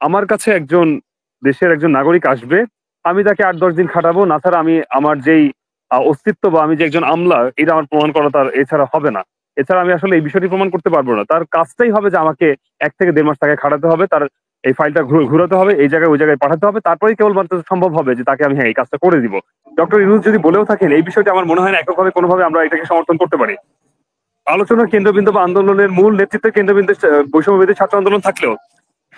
আমার কাছে একজন দেশের একজন নাগরিক আসবে, আমি তাকে ৮-১০ দিন খাটাবো। না ছাড়া আমি আমার যেই অস্তিত্ব বা আমি যে একজন আমলা, এটা আমার প্রমাণ করা তার এছাড়া হবে না। এছাড়া আমি আসলে এই বিষয়টি প্রমাণ করতে পারবো না। তার কাজটাই হবে যে আমাকে ১ থেকে ১.৫ মাস তাকে খাটাতে হবে। তার এই ফাইলটা ঘুরাতে হবে, এই জায়গায় ওই জায়গায় পাঠাতে হবে। তারপরেই কেবলমাত্র সম্ভব হবে যে তাকে আমি এই কাজটা করে দিব। ডক্টর ইউনূস যদি বলেও থাকেন, এই বিষয়টি আমার মনে হয় না এককভাবে কোনোভাবে আমরা এটাকে সমর্থন করতে পারি। আলোচনার কেন্দ্রবিন্দু বা আন্দোলনের মূল নেতৃত্বের কেন্দ্রবিন্দু বৈষম্যবিরোধী ছাত্র আন্দোলন থাকলেও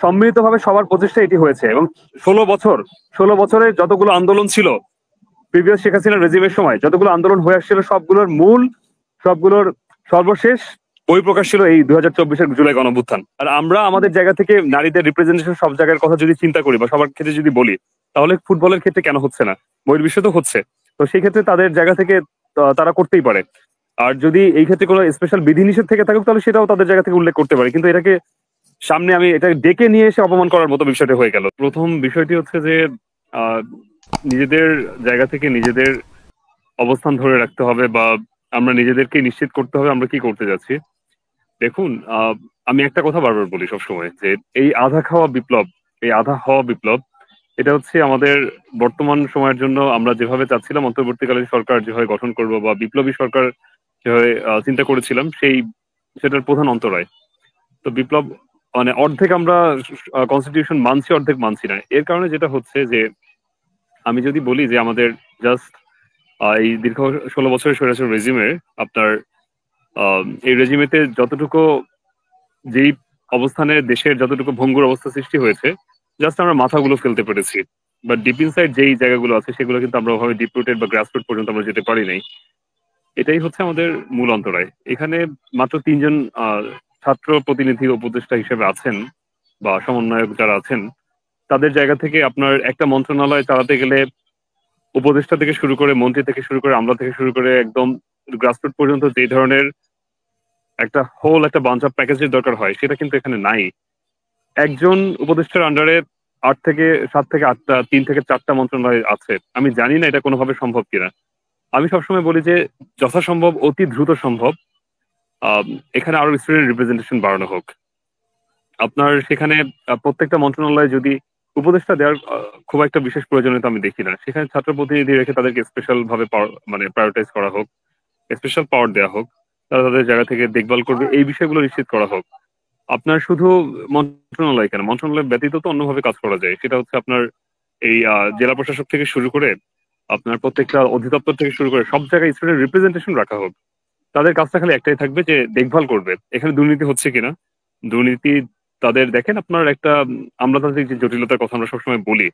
সম্মিলিতভাবে সবার প্রচেষ্টা এটি হয়েছে এবং ১৬ বছরে যতগুলো আন্দোলন ছিল প্রিভিয়াস শেখ হাসিনার রেজিমের সময়, যতগুলো আন্দোলন হয়ে আসছিল, সবগুলোর সর্বশেষ বহিঃপ্রকাশ ছিল এই ২০২৪-এর জুলাই গণঅভ্যুত্থান। আর আমরা আমাদের জায়গা থেকে নারীদের রিপ্রেজেন্টেশন সব জায়গার কথা যদি চিন্তা করি বা সবার ক্ষেত্রে যদি বলি, তাহলে ফুটবলের ক্ষেত্রে কেন হচ্ছে না? বহির্বিশ্বে তো হচ্ছে। তো সেই ক্ষেত্রে তাদের জায়গা থেকে তারা করতেই পারে। আর যদি এই ক্ষেত্রে কোনো স্পেশাল বিধিনিষেধ থেকে থাকুক, তাহলে সেটাও তাদের জায়গা থেকে উল্লেখ করতে পারে। কিন্তু এটাকে সামনে আমি এটাকে ডেকে নিয়ে এসে অপমান করার মতো বিষয়টা হয়ে গেল। প্রথম বিষয়টি হচ্ছে যে নিজেদের জায়গা থেকে নিজেদের অবস্থান ধরে রাখতে হবে বা আমরা নিজেদেরকে নিশ্চিত করতে হবে আমরা কি করতে যাচ্ছি। দেখুন, আমি একটা কথা বারবার বলি সবসময় যে এই আধা হওয়া বিপ্লব এটা হচ্ছে আমাদের বর্তমান সময়ের জন্য আমরা যেভাবে চাচ্ছিলাম অন্তর্বর্তীকালীন সরকার যেভাবে গঠন করবো বা বিপ্লবী সরকার যেভাবে চিন্তা করেছিলাম সেটার প্রধান অন্তরায়। তো বিপ্লব মানে অর্ধেক আমরা কনস্টিটিউশন মানছি, অর্ধেক মানছি না। এর কারণে যেটা হচ্ছে যে আমি যদি বলি যে আমাদের জাস্ট এই দীর্ঘ ১৬ বছরের স্বৈরাচার রেজিমের আপনার এই রেজিমেতে যতটুকু যেই অবস্থানে দেশের যতটুকু ভঙ্গুর অবস্থা সৃষ্টি হয়েছে, জাস্ট আমরা মাথাগুলো ফেলতে পেরেছি। বাট ডিপ ইনসাইড যেই জায়গাগুলো আছে সেগুলো কিন্তু আমরা ওভাবে ডিপ রুটেড বা গ্রাস রুট পর্যন্ত আমরা যেতে পারি নাই। এটাই হচ্ছে আমাদের মূল অন্তরায়। এখানে মাত্র ৩ জন ছাত্র প্রতিনিধি উপদেষ্টা হিসেবে আছেন বা সমন্বয়ক যারা আছেন, তাদের জায়গা থেকে আপনার একটা মন্ত্রণালয় চালাতে গেলে উপদেষ্টা থেকে শুরু করে, মন্ত্রী থেকে শুরু করে, আমলা থেকে শুরু করে একদম গ্রাসরুট পর্যন্ত যে ধরনের একটা বাঞ্চ অফ প্যাকেজের দরকার হয় সেটা কিন্তু এখানে নাই। একজন উপদেষ্টার আন্ডারে ৭ থেকে ৮টা, ৩ থেকে ৪টা মন্ত্রণালয় আছে। আমি জানি না এটা কোনোভাবে সম্ভব কিনা। আমি সবসময় বলি যে যথাসম্ভব অতি দ্রুত সম্ভব এখানে আরো স্টুডেন্ট রিপ্রেজেন্টেশন বাড়ানো হোক। আপনার সেখানে প্রত্যেকটা মন্ত্রণালয়ে যদি উপদেষ্টা দেওয়ার খুব একটা বিশেষ প্রয়োজনীয়তা আমি দেখি না। সেখানে ছাত্র প্রতিনিধি রেখে তাদেরকে স্পেশাল ভাবে মানে প্রায়োরিটাইজ করা হোক, স্পেশাল পাওয়ার দেওয়া হোক, তারা তাদের জায়গা থেকে দেখভাল করবে, এই বিষয়গুলো নিশ্চিত করা হোক। আপনার শুধু মন্ত্রণালয় কেন, মন্ত্রণালয় ব্যতীত তো অন্যভাবে কাজ করা যায়। সেটা হচ্ছে আপনার এই জেলা প্রশাসক থেকে শুরু করে আপনার প্রত্যেকটা অধিদপ্তর থেকে শুরু করে সব জায়গায় স্টুডেন্ট রিপ্রেজেন্টেশন রাখা হোক। তাদের কাজটা খালি একটাই থাকবে যে দেখভাল করবে এখানে দুর্নীতি হচ্ছে কিনা। দুর্নীতি তাদের দেখেন আপনার একটা আমলাতান্ত্রিক যে জটিলতার কথা আমরা সবসময় বলি,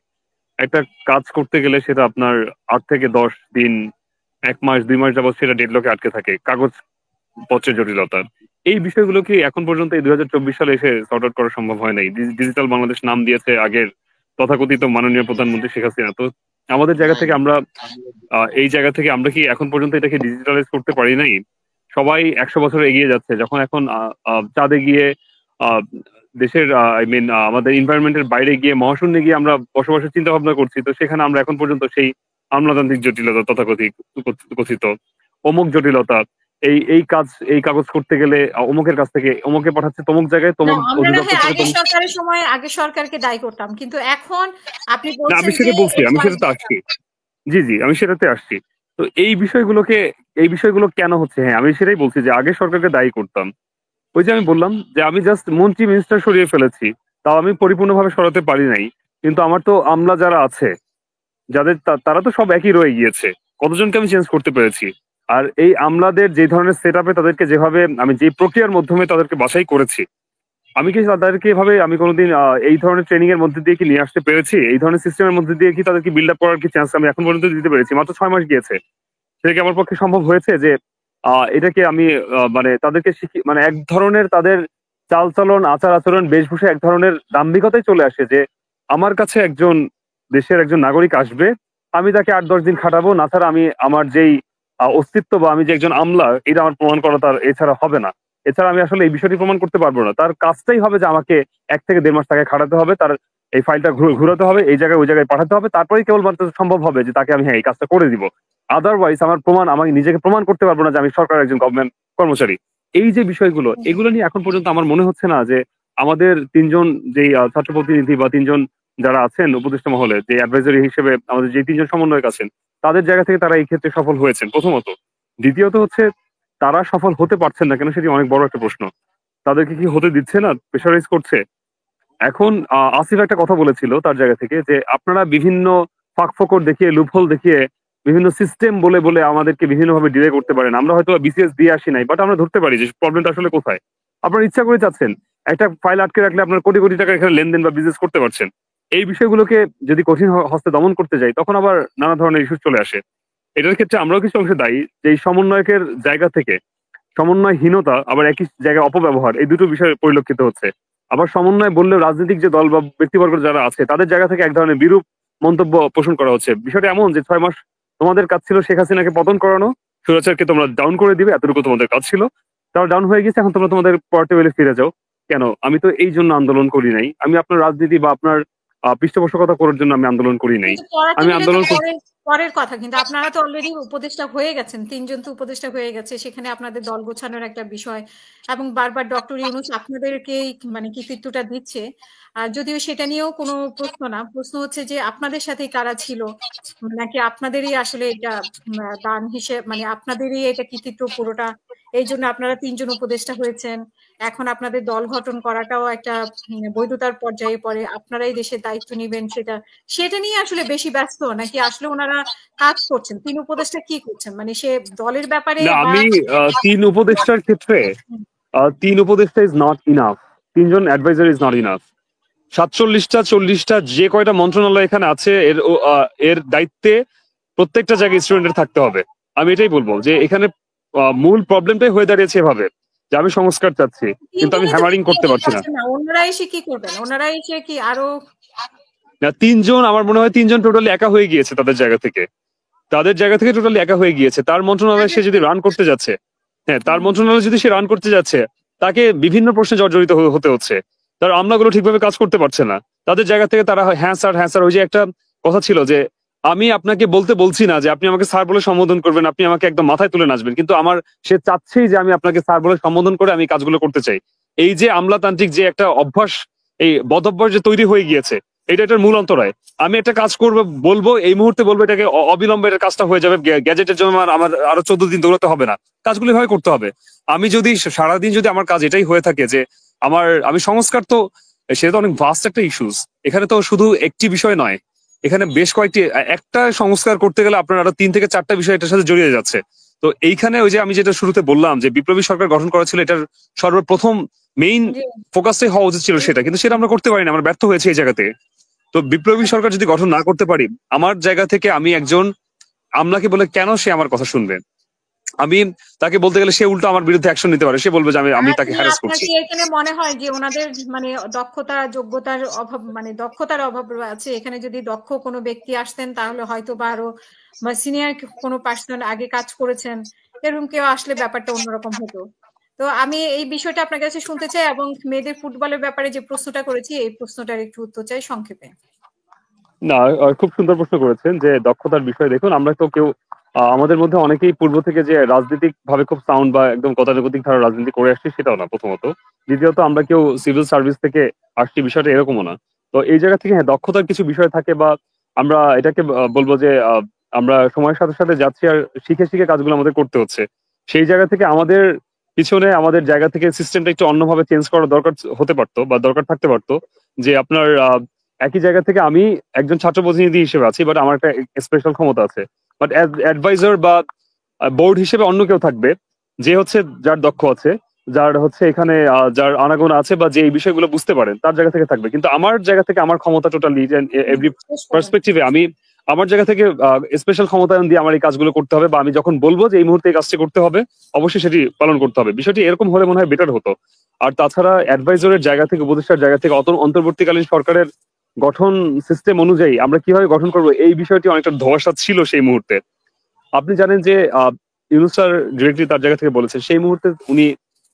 একটা কাজ করতে গেলে সেটা আপনার ৮ থেকে ১০ দিন, ১ মাস ২ মাস যাবত সেটা ডেডলকে আটকে থাকে, কাগজ পত্রের জটিলতা। এই বিষয়গুলো কি এখন পর্যন্ত এই ২০২৪ সালে এসে সর্ট আউট করা সম্ভব হয় নাই। ডিজিটাল বাংলাদেশ নাম দিয়েছে আগের তথাকথিত মাননীয় প্রধানমন্ত্রী শেখ হাসিনা। তো আমাদের জায়গা থেকে আমরা এই জায়গা থেকে আমরা কি এখন পর্যন্ত এটাকে ডিজিটালাইজ করতে পারি নাই? সবাই ১০০ বছর এগিয়ে যাচ্ছে, যখন এখন চাঁদে গিয়ে দেশের আমাদের এনভায়রনমেন্টের বাইরে গিয়ে মহাশূন্যে গিয়ে আমরা বসবাসের চিন্তা ভাবনা করছি, তো সেখানে আমরা এখন পর্যন্ত সেই আমলাতান্ত্রিক জটিলতা কথিত অমুক জটিলতা, এই কাগজ করতে গেলে অমুকের কাছ থেকে অমুকে পাঠাচ্ছে তমুক জায়গায়, তমুক অধিদপ্তর থেকে আগের সরকারের সময় আগের সরকারকে দায়ী করতাম, কিন্তু এখন আপনি বলছেন আমি সেটা বলছি, আমি সেটাতে আসছি। জি আমি সেটাতে আসছি। তো এই বিষয়গুলো কেন হচ্ছে? হ্যাঁ, আমি সেটাই বলছি যে আগের সরকারকে দায়ী করতাম। ওই যে আমি বললাম যে আমি জাস্ট মন্ত্রী মিনিস্টার সরিয়ে ফেলেছি, তাও আমি পরিপূর্ণভাবে সরাতে পারি নাই। কিন্তু আমার তো আমলা যারা আছে, যাদের তারা তো সব একই রয়ে গিয়েছে। কতজনকে আমি চেঞ্জ করতে পেরেছি? আর এই আমলাদের যে ধরনের সেট আপে তাদেরকে যেভাবে আমি যে প্রক্রিয়ার মাধ্যমে তাদেরকে বাছাই করেছি, আমি কি তাদেরকে এভাবে আমি কোনোদিন এই ধরনের ট্রেনিং এর মধ্যে দিয়ে কি নিয়ে আসতে পেরেছি? এই ধরনের সিস্টেমের মধ্যে দিয়ে কি তাদেরকে বিল্ড আপ করার কি চান্স আমি এখন পর্যন্ত দিতে পেরেছি? মাত্র ৬ মাস গিয়েছে। সেটা কি আমার পক্ষে সম্ভব হয়েছে যে এটাকে আমি মানে তাদেরকে মানে এক ধরনের তাদের চালচলন, আচার-আচরণ, বেশভূষা এক ধরনের দাম্ভিকতায় চলে আসে যে আমার কাছে একজন দেশের একজন নাগরিক আসবে, আমি তাকে ৮-১০ দিন খাটাবো। না ছাড়া আমি আমার যেই অস্তিত্ব বা আমি যে একজন আমলা, এটা আমার প্রমাণ করা তার এছাড়া হবে না। এছাড়া আমি আসলে এই বিষয়টি প্রমাণ করতে পারবো না। তার কাজটাই হবে যে আমাকে ১ থেকে ১.৫ মাস তাকে খাটাতে হবে। তার এই ফাইলটা ঘুরাতে হবে, এই জায়গায় ওই জায়গায় পাঠাতে হবে। তারপরেই কেবলমাত্র সম্ভব হবে যে তাকে আমি এই কাজটা করে দিব। আদারওয়াইজ আমাকে নিজেকে প্রমাণ করতে পারবো না যে আমি সরকারের একজন গভর্নমেন্ট কর্মচারী। এই যে বিষয়গুলো, এগুলো নিয়ে এখন পর্যন্ত আমার মনে হচ্ছে না যে আমাদের তিনজন যেই ছাত্র প্রতিনিধি বা তিনজন যারা আছেন উপদেষ্টা মহলে, যে অ্যাডভাইজারি হিসেবে আমাদের যে তিনজন সমন্বয়ক আছেন, তাদের জায়গা থেকে তারা এই ক্ষেত্রে সফল হয়েছেন প্রথমত। দ্বিতীয়ত হচ্ছে তারা সফল হতে পারছেন না কেন, সেটি অনেক বড় একটা প্রশ্ন। তাদেরকে কি হতে দিচ্ছে না, প্রেশারাইজ করছে? এখন আসিফ একটা কথা বলেছিল তার জায়গা থেকে যে আপনারা বিভিন্ন ফাঁকফোকর দেখিয়ে, লুপহোল দেখিয়ে, বিভিন্ন সিস্টেম বলে বলে আমাদেরকে বিভিন্নভাবে ডিলে করতে পারেন। আমরা হয়তো বিসিএস দিয়ে আসি নাই, বাট আমরা ধরতে পারি যে প্রবলেমটা আসলে কোথায়। আপনারা ইচ্ছা করে চাচ্ছেন একটা ফাইল আটকে রাখলে আপনার কোটি কোটি টাকা এখানে লেনদেন বা বিজনেস করতে পারছেন। এই বিষয়গুলোকে যদি কঠিন হস্তে দমন করতে যাই, তখন আবার নানা ধরনের ইস্যু চলে আসে। এটার ক্ষেত্রে আমরাও কিছু অংশে দায়ী, যে এই সমন্বয়কের জায়গা থেকে সমন্বয়হীনতা আবার একই জায়গায় অপব্যবহার, এই দুটো বিষয় পরিলক্ষিত হচ্ছে। আবার সমন্বয় বললেও রাজনৈতিক যে দল বা ব্যক্তিবর্গ যারা আছে তাদের জায়গা থেকে এক ধরনের বিরূপ মন্তব্য পোষণ করা হচ্ছে। বিষয়টা এমন যে 6 মাস তোমাদের কাজ ছিল শেখ হাসিনাকে পতন করানো, সুরাচারকে তোমরা ডাউন করে দিবে, এতটুকু তোমাদের কাজ ছিল। তারা ডাউন হয়ে গেছে, এখন তোমরা তোমাদের পোর্টেবলে ফিরে যাও। কেন? আমি তো এই জন্য আন্দোলন করি নাই, আমি আপনার রাজনীতি বা আপনার পৃষ্ঠপোষকতা করার জন্য আমি আন্দোলন করি নাই। কিন্তু করা আমি টেবিলে তো আন্দোলন পরের কথা, কিন্তু আপনারা তো অলরেডি উপদেষ্টা হয়ে গেছেন, তিনজন তো উপদেষ্টা হয়ে গেছে, সেখানে আপনাদের দল গোছানোর একটা বিষয়, এবং বারবার ডক্টর ইউনূস আপনাদেরকেই মানে কৃতিত্বটা দিচ্ছে। আর যদিও সেটা নিয়েও কোনো প্রশ্ন না, প্রশ্ন হচ্ছে যে আপনাদের সাথেই কারা ছিল, নাকি আপনাদেরই আসলে এটা দান হিসেবে, মানে আপনাদেরই এটা কৃতিত্ব পুরোটা, এই জন্য আপনারা তিনজন উপদেষ্টা হয়েছেন। এখন আপনাদের দল গঠন করাটাও একটা বৈধতার পর্যায়ে পড়ে, আপনারাই দেশের দায়িত্ব নিবেন, সেটা সেটা নিয়ে আসলে বেশি ব্যস্ত, নাকি আসলে ওনারা কাজ করছেন? তিন উপদেষ্টা কি করছেন, মানে সে দলের ব্যাপারে না, বা আমি তিন উপদেষ্টার ক্ষেত্রে তিন উপদেষ্টা ইজ নট ইনাফ, তিনজন অ্যাডভাইজার ইজ নট ইনাফ। 47টা 40টা যে কয়টা মন্ত্রণালয় এখানে আছে, এর দায়িত্বে প্রত্যেকটা জায়গায় স্টুডেন্টের থাকতে হবে। আমি এটাই বলবো যে এখানে মূল প্রবলেমটাই হয়ে দাঁড়িয়েছে এভাবে যে আমি সংস্কার চাচ্ছি কিন্তু আমি তিনজনই তো হ্যামারিং করতে পারছি না। না, ওনারা এসে কি করবেন? ওনারা এসে কি আরো না, তিনজন, আমার মনে হয় তিনজন টোটালি একা হয়ে গিয়েছে তাদের জায়গা থেকে, টোটালি একা হয়ে গিয়েছে। তার মন্ত্রণালয় সে যদি রান করতে যাচ্ছে, হ্যাঁ, তার মন্ত্রণালয় যদি সে রান করতে যাচ্ছে, তাকে বিভিন্ন প্রশ্নে জর্জরিত হতে হচ্ছে। তার আমলাগুলো ঠিকভাবে কাজ করতে পারছে না। তাদের জায়গা থেকে তারা হ্যাঁ স্যার, হ্যাঁ স্যার, ওই যে একটা কথা ছিল যে আমি আপনাকে বলছি না যে আপনি আমাকে স্যার বলে সম্বোধন করবেন, আপনি আমাকে একদম মাথায় তুলে নাচবেন, কিন্তু আমার সে চাচ্ছেই যে আমি আপনাকে স্যার বলে সম্বোধন করে আমি কাজগুলো করতে চাই। এই যে আমলাতান্ত্রিক যে একটা অভ্যাস, এই বদভ্যাস যে তৈরি হয়ে গিয়েছে, এটা এটার মূল অন্তরায়। আমি একটা কাজ করবো, বলবো এই মুহূর্তে, বলবো এটাকে অবিলম্বে এটার কাজটা হয়ে যাবে, গ্যাজেটের জন্য আমার আরো 14 দিন দৌড়াতে হবে না, কাজগুলো এভাবে করতে হবে। আমি যদি সারাদিন যদি আমার কাজ এটাই হয়ে থাকে যে আমি সংস্কার, তো সেটা তো অনেক ভাস্ট একটা ইস্যুস। এখানে তো শুধু একটি বিষয় নয়, এখানে বেশ কয়েকটি, একটা সংস্কার করতে গেলে আপনার আরো 3 থেকে 4টা বিষয় এটার সাথে জড়িয়ে যাচ্ছে। তো এইখানে ওই যে আমি যেটা শুরুতে বললাম যে বিপ্লবী সরকার গঠন করা ছিল, এটার সর্বপ্রথম মেইন ফোকাসটাই হওয়া উচিত ছিল সেটা, কিন্তু সেটা আমরা করতে পারি না, আমরা ব্যর্থ হয়েছি এই জায়গাতে। তো বিপ্লবী সরকার যদি গঠন না করতে পারি, আমার জায়গা থেকে আমি একজন আমলাকে বলে কেন সে আমার কথা শুনবে? আমি তাকে বলতে গেলে সে উল্টো আমার বিরুদ্ধে অ্যাকশন নিতে পারে, সে বলবে যে আমি তাকে হ্যারাস করছি। এখানে মনে হয় যে ওনাদের মানে দক্ষতা যোগ্যতার অভাব, মানে দক্ষতার অভাব আছে এখানে। যদি দক্ষ কোনো ব্যক্তি আসতেন তাহলে হয়তো বা আরো, বা সিনিয়র কোনো পার্সন আগে কাজ করেছেন এরকম কেউ আসলে ব্যাপারটা অন্যরকম হতো। তো আমি এই বিষয়টা আপনার কাছে শুনতে চাই, এবং মেয়েদের ফুটবলের ব্যাপারে যে প্রশ্নটা করেছি এই প্রশ্নটার একটু উত্তর চাই সংক্ষেপে। না, খুব সুন্দর প্রশ্ন করেছেন যে দক্ষতার বিষয়। দেখুন, আমরা তো কেউ আমাদের মধ্যে অনেকেই পূর্ব থেকে যে রাজনৈতিক ভাবে খুব সাউন্ড বা একদম গতানুগতিক ধারা রাজনীতি করে আসছি সেটাও না প্রথমত। দ্বিতীয়ত আমরা কেউ সিভিল সার্ভিস থেকে আসছি, বিষয়টা এরকমও না। তো এই জায়গা থেকে হ্যাঁ, দক্ষতার কিছু বিষয় থাকে, বা আমরা এটাকে বলবো যে আমরা সময়ের সাথে সাথে যাচ্ছি আর শিখে শিখে কাজগুলো আমাদের করতে হচ্ছে। সেই জায়গা থেকে আমাদের পিছনে আমাদের জায়গা থেকে সিস্টেমটা একটু অন্যভাবে চেঞ্জ করার দরকার হতে পারতো বা দরকার থাকতে পারতো। যে আপনার একই জায়গা থেকে আমি একজন ছাত্র প্রতিনিধি হিসেবে আছি, বাট আমার একটা স্পেশাল ক্ষমতা আছে, বাট অ্যাডভাইজার বা বোর্ড হিসেবে অন্য কেউ থাকবে, যে হচ্ছে যার দক্ষ আছে, যার হচ্ছে এখানে যার আনাগোনা আছে, বা যে এই বিষয়গুলো বুঝতে পারেন, তার জায়গা থেকে থাকবে। কিন্তু আমার জায়গা থেকে আমার ক্ষমতা টোটালি এভরি পার্সপেক্টিভে আমি আমার জায়গা থেকে স্পেশাল ক্ষমতায়ন দিয়ে আমার এই কাজগুলো করতে হবে, বা আমি যখন বলবো যে এই মুহূর্তে এই কাজটি করতে হবে, অবশ্যই সেটি পালন করতে হবে। বিষয়টি এরকম হলে মনে হয় বেটার হতো। আর তাছাড়া অ্যাডভাইজারের জায়গা থেকে, উপদেষ্টার জায়গা থেকে অন্তর্বর্তীকালীন সরকারের গঠন সিস্টেম অনুযায়ী আমরা কিভাবে গঠন করব, এই বিষয়টি অনেকটা ধোঁয়াশা ছিল সেই মুহূর্তে। আপনি জানেন যে ইউনূস স্যার ডিরেক্টলি তার জায়গা থেকে বলেছেন, সেই মুহূর্তে উনি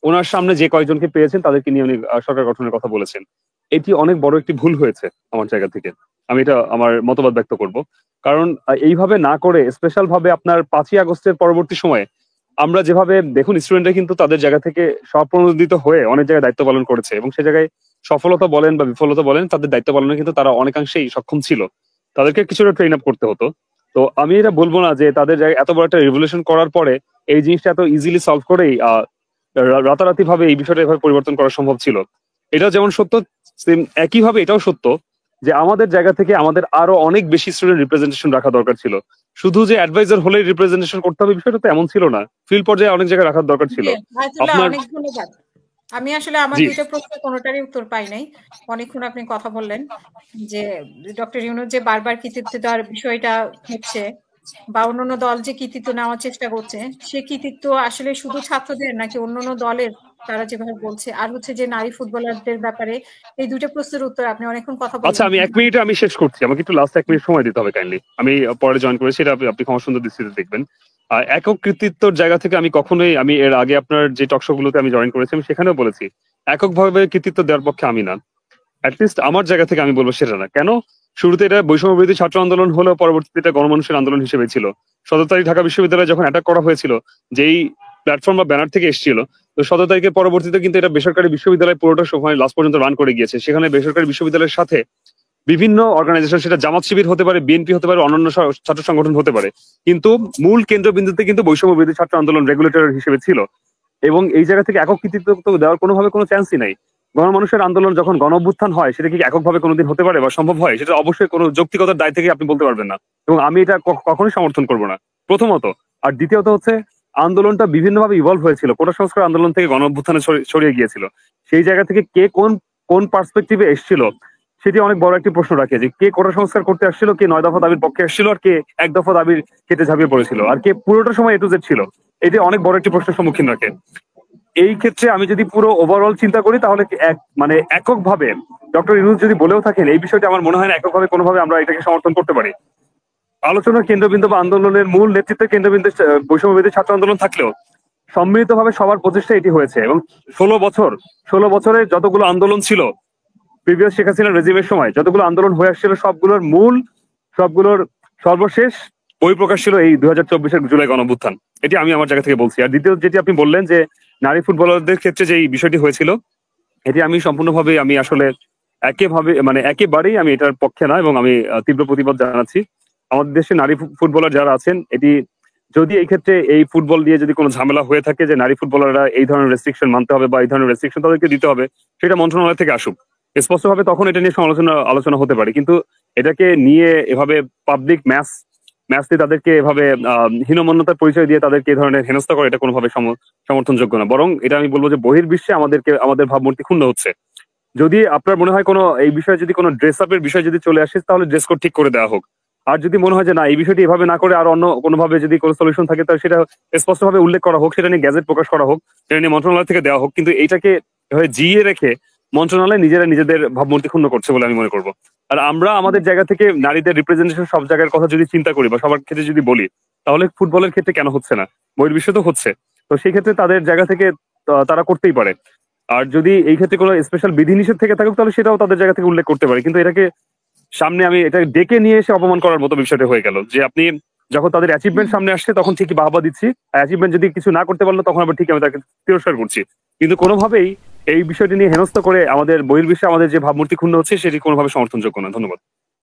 ওনার সামনে যে কয়েকজনকে পেয়েছেন তাদেরকে নিয়ে উনি সরকার গঠনের কথা বলেছেন। এটি অনেক বড় একটি ভুল হয়েছে আমার জায়গা থেকে, আমি এটা আমার মতবাদ ব্যক্ত করব। কারণ এইভাবে না করে স্পেশাল ভাবে আপনার 5ই আগস্টের পরবর্তী সময়ে আমরা যেভাবে দেখুন, স্টুডেন্টরা কিন্তু তাদের জায়গা থেকে স্বপ্রণোদিত হয়ে অনেক জায়গায় দায়িত্ব পালন করেছে, এবং সে জায়গায় সফলতা বলেন বা বিফলতা বলেন, তাদের দায়িত্ব পালনে কিন্তু তারা অনেকাংশেই সক্ষম ছিল। তাদেরকে কিছুটা ট্রেন আপ করতে হতো। তো আমি এটা বলবো না যে তাদের জায়গায় এত বড় একটা রেভলিউশন করার পরে এই জিনিসটা এত ইজিলি সলভ করেই রাতারাতি ভাবে এই বিষয়টা এভাবে পরিবর্তন করা সম্ভব ছিল। এটা যেমন সত্য, সেম একইভাবে এটাও সত্য যে আমাদের জায়গা থেকে আমাদের আরো অনেক বেশি স্টুডেন্ট রিপ্রেজেন্টেশন রাখা দরকার ছিল। শুধু যে অ্যাডভাইজার হলে রিপ্রেজেন্টেশন করতে হবে বিষয়টা তো এমন ছিল না, ফিল্ড পর্যায়ে অনেক জায়গায় রাখার দরকার ছিল। আপনার অনেক ধন্যবাদ। আমি আসলে আমার জি দুইটা প্রশ্নের কোনোটারই উত্তর পাই নাই। অনেকক্ষণ আপনি কথা বললেন যে ডক্টর ইউনূস যে বারবার কৃতিত্ব দেওয়ার বিষয়টা হচ্ছে বা অন্যান্য দল যে কৃতিত্ব নেওয়ার চেষ্টা করছে, সে কৃতিত্ব আসলে শুধু ছাত্রদের নাকি অন্যান্য দলের, তারা যেভাবে বলছে। আর হচ্ছে যে নারী ফুটবলারদের ব্যাপারে এই দুটো প্রশ্নের উত্তর আপনি অনেকক্ষণ কথা আচ্ছা, বললেন। আমি 1 মিনিটে আমি শেষ করছি, আমাকে একটু লাস্ট 1 মিনিট সময় দিতে হবে কাইন্ডলি। আমি পরে জয়েন করেছি, এটা আপনি ক্ষমা সুন্দর দৃষ্টিতে দেখবেন। একক কৃতিত্বর জায়গা থেকে আমি কখনোই, আমি এর আগে আপনার যে টকশো গুলোতে আমি জয়েন করেছি আমি সেখানেও বলেছি এককভাবে কৃতিত্ব দেওয়ার পক্ষে আমি না। অ্যাটলিস্ট আমার জায়গা থেকে আমি বলবো সেটা না। কেন? শুরুতে এটা বৈষম্য বিরোধী ছাত্র আন্দোলন হলেও পরবর্তীতে এটা গণমানুষের আন্দোলন হিসেবে ছিল। 17 তারিখ ঢাকা বিশ্ববিদ্যালয়ে যখন অ্যাটাক করা হয়েছিল, যেই প্ল্যাটফর্ম বা ব্যানার থেকে এসেছিল, তো 17 তারিখের পরবর্তীতে কিন্তু এটা বেসরকারি বিশ্ববিদ্যালয় পুরোটা সময় লাস্ট পর্যন্ত রান করে গিয়েছে। সেখানে বেসরকারি বিশ্ববিদ্যালয়ের সাথে বিভিন্ন অর্গানাইজেশন, সেটা জামাত শিবির হতে পারে, বিএনপি হতে পারে, অন্যান্য ছাত্র সংগঠন হতে পারে, কিন্তু মূল কেন্দ্রবিন্দুতে কিন্তু বৈষম্য বিরোধী ছাত্র আন্দোলন রেগুলেটর হিসেবে ছিল। এবং এই জায়গা থেকে একক কৃতিত্ব তো দেওয়ার কোনোভাবে কোনো চান্সই নাই। গণমানুষের আন্দোলন যখন গণ অভ্যুত্থান হয়, সেটা কি এককভাবে কোনোদিন হতে পারে বা সম্ভব হয়? সেটা অবশ্যই কোনো যৌক্তিকতার দায় থেকে আপনি বলতে পারবেন না, এবং আমি এটা কখনোই সমর্থন করবো না, প্রথমত। আর দ্বিতীয়ত হচ্ছে, আন্দোলনটা বিভিন্নভাবে ইভলভ হয়েছিল, কোটা সংস্কার আন্দোলন থেকে গণ অভ্যুত্থানে ছড়িয়ে গিয়েছিল। সেই জায়গা থেকে কে কোন কোন পার্সপেক্টিভে এসেছিল সেটি অনেক বড় একটি প্রশ্ন রাখে, যে কে কোটা সংস্কার করতে আসছিল, কে 9 দফা দাবির পক্ষে আসছিল, আর কে 1 দফা দাবির কেটে ঝাঁপিয়ে পড়েছিল, আর কে পুরোটা সময় এ টু জেড ছিল। এটি অনেক বড় একটি প্রশ্নের সম্মুখীন রাখে। এই ক্ষেত্রে আমি যদি পুরো ওভারঅল চিন্তা করি, তাহলে মানে এককভাবে ডক্টর ইউনূস যদি বলেও থাকেন, এই বিষয়টা আমার মনে হয় না এককভাবে কোনোভাবে আমরা এটাকে সমর্থন করতে পারি। আলোচনার কেন্দ্রবিন্দু বা আন্দোলনের মূল নেতৃত্বের কেন্দ্রবিন্দু বৈষম্য বিরোধী ছাত্র আন্দোলন থাকলেও সম্মিলিতভাবে সবার প্রচেষ্টা এটি হয়েছে। এবং 16 বছরে যতগুলো আন্দোলন ছিল প্রিভিয়াস শেখ হাসিনার রেজিমের সময়, যতগুলো আন্দোলন হয়ে আসছিল, সবগুলোর সর্বশেষ বহিঃপ্রকাশ ছিল এই 2024-এর জুলাই গণঅভ্যুত্থান। এটি আমি আমার জায়গা থেকে বলছি। আর দ্বিতীয় যেটি আপনি বললেন যে নারী ফুটবলারদের ক্ষেত্রে যে এই বিষয়টি হয়েছিল, এটি আমি সম্পূর্ণভাবে, আমি আসলে একেবারেই আমি এটার পক্ষে না, এবং আমি তীব্র প্রতিবাদ জানাচ্ছি। আমাদের দেশে নারী ফুটবলার যারা আছেন, এটি যদি এই ক্ষেত্রে এই ফুটবল দিয়ে যদি কোনো ঝামেলা হয়ে থাকে যে নারী ফুটবলাররা এই ধরনের রেস্ট্রিকশন মানতে হবে বা এই ধরনের রেস্ট্রিকশন তাদেরকে দিতে হবে, সেটা মন্ত্রণালয় থেকে আসুক স্পষ্টভাবে, তখন এটা নিয়ে আলোচনা হতে পারে। কিন্তু এটাকে নিয়ে এভাবে পাবলিক ম্যাচ দিয়ে তাদেরকে এভাবে হীনমন্যতার পরিচয় দিয়ে তাদেরকে এই ধরনের হেনস্থা করে, এটা কোনোভাবে সমর্থনযোগ্য না। বরং এটা আমি বলবো যে বহির্বিশ্বে আমাদের ভাবমূর্তি ক্ষুণ্ণ হচ্ছে। যদি আপনার মনে হয় কোনো এই বিষয়ে যদি কোনো ড্রেস আপের বিষয় যদি চলে আসে, তাহলে ড্রেস কোড ঠিক করে দেওয়া হোক। আর যদি মনে হয় যে না, এই বিষয়টি এভাবে না করে আর অন্য কোনোভাবে যদি কোনো সলিউশন থাকে, তাহলে সেটা স্পষ্টভাবে উল্লেখ করা হোক, সেটা নিয়ে গ্যাজেট প্রকাশ করা হোক, সেটা নিয়ে মন্ত্রণালয় থেকে দেওয়া হোক। কিন্তু এইটাকে জিয়ে রেখে মন্ত্রণালয় নিজেদের ভাবমূর্তি ক্ষুণ্ণ করছে বলে আমি মনে করবো। আর আমরা আমাদের জায়গা থেকে নারীদের রিপ্রেজেন্টেশন সব জায়গার কথা যদি চিন্তা করি বা সবার ক্ষেত্রে যদি বলি, তাহলে ফুটবলের ক্ষেত্রে কেন হচ্ছে না? বহির্বিশ্বে তো হচ্ছে। তো সেই ক্ষেত্রে তাদের জায়গা থেকে তারা করতেই পারে। আর যদি এই ক্ষেত্রে কোনো স্পেশাল বিধিনিষেধ থেকে থাকুক, তাহলে সেটাও তাদের জায়গা থেকে উল্লেখ করতে পারে। কিন্তু এটাকে সামনে আমি এটা ডেকে নিয়ে এসে অপমান করার মতো বিষয়টা হয়ে গেল, যে আপনি যখন তাদের অ্যাচিভমেন্ট সামনে আসছে তখন ঠিকই বাহবা দিচ্ছি, আর অ্যাচিভমেন্ট যদি কিছু না করতে পারলো তখন আবার ঠিক আমি তাকে তিরস্কার করছি। কিন্তু কোনোভাবেই এই বিষয়টি নিয়ে হেনস্থা করে আমাদের বহির্বিশ্বে আমাদের যে ভাবমূর্তি ক্ষুণ্ণ হচ্ছে, সেটি কোনোভাবে সমর্থনযোগ্য না। ধন্যবাদ।